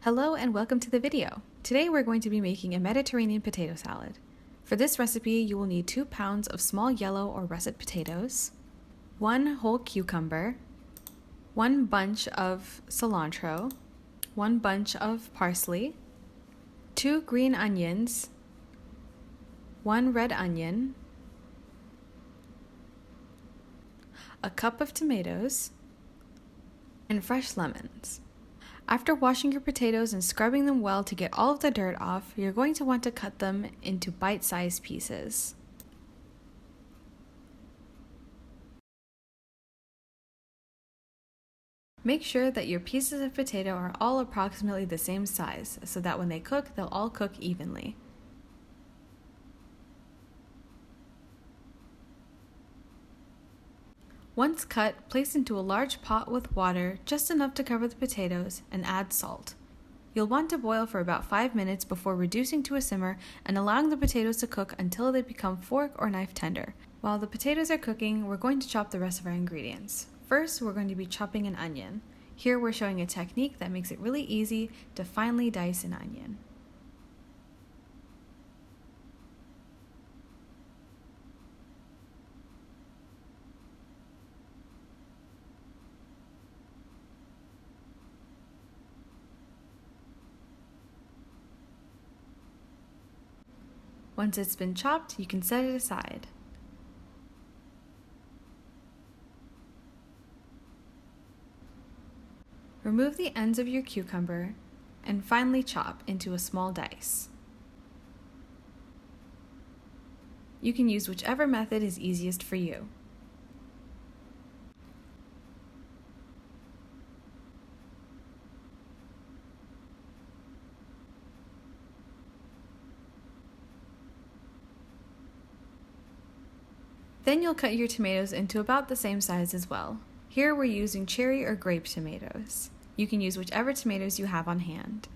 Hello and welcome to the video. Today we're going to be making a Mediterranean potato salad. For this recipe, you will need 2 pounds of small yellow or russet potatoes, 1 whole cucumber, 1 bunch of cilantro, 1 bunch of parsley, 2 green onions, 1 red onion, a cup of tomatoes, and fresh lemons. After washing your potatoes and scrubbing them well to get all of the dirt off, you're going to want to cut them into bite-sized pieces. Make sure that your pieces of potato are all approximately the same size, so that when they cook, they'll all cook evenly. Once cut, place into a large pot with water, just enough to cover the potatoes, and add salt. You'll want to boil for about 5 minutes before reducing to a simmer and allowing the potatoes to cook until they become fork or knife tender. While the potatoes are cooking, we're going to chop the rest of our ingredients. First, we're going to be chopping an onion. Here we're showing a technique that makes it really easy to finely dice an onion. Once it's been chopped, you can set it aside. Remove the ends of your cucumber and finely chop into a small dice. You can use whichever method is easiest for you. Then you'll cut your tomatoes into about the same size as well. Here we're using cherry or grape tomatoes. You can use whichever tomatoes you have on hand.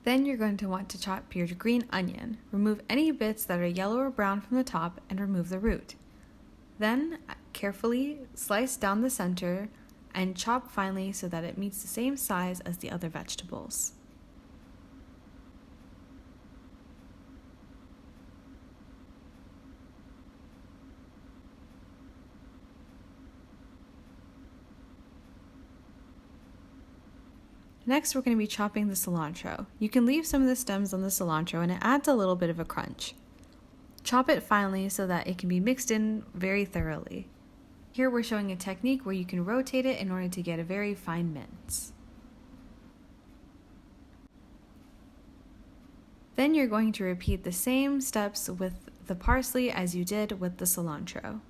Then you're going to want to chop your green onion. Remove any bits that are yellow or brown from the top and remove the root. Then carefully slice down the center and chop finely so that it meets the same size as the other vegetables. Next, we're going to be chopping the cilantro. You can leave some of the stems on the cilantro and it adds a little bit of a crunch. Chop it finely so that it can be mixed in very thoroughly. Here we're showing a technique where you can rotate it in order to get a very fine mince. Then you're going to repeat the same steps with the parsley as you did with the cilantro.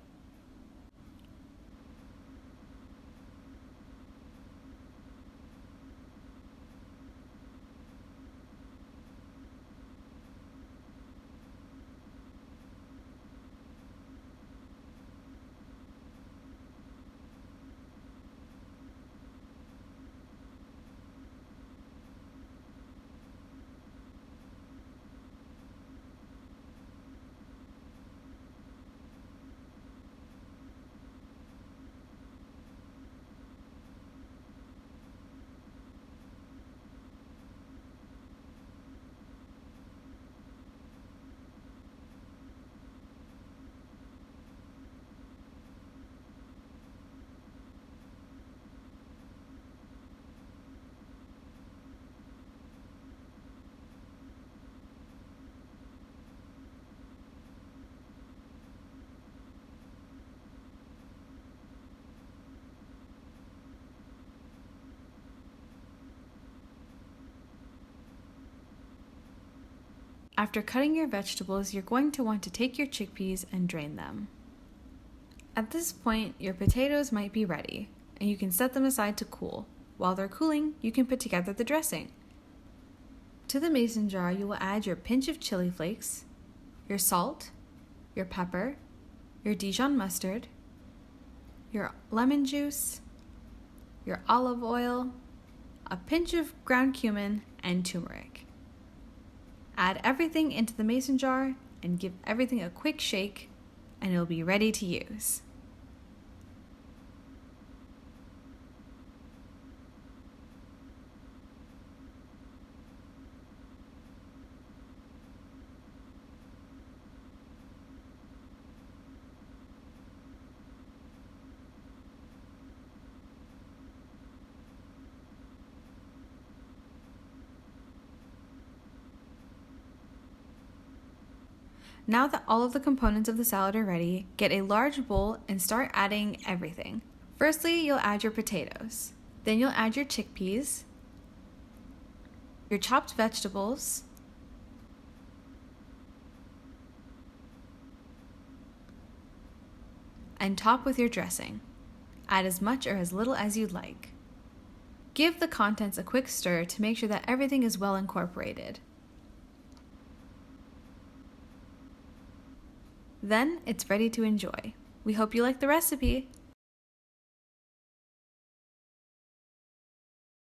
After cutting your vegetables, you're going to want to take your chickpeas and drain them. At this point, your potatoes might be ready, and you can set them aside to cool. While they're cooling, you can put together the dressing. To the mason jar, you will add your pinch of chili flakes, your salt, your pepper, your Dijon mustard, your lemon juice, your olive oil, a pinch of ground cumin, and turmeric. Add everything into the mason jar and give everything a quick shake, and it'll be ready to use. Now that all of the components of the salad are ready, get a large bowl and start adding everything. Firstly, you'll add your potatoes. Then you'll add your chickpeas, your chopped vegetables, and top with your dressing. Add as much or as little as you'd like. Give the contents a quick stir to make sure that everything is well incorporated. Then it's ready to enjoy. We hope you like the recipe.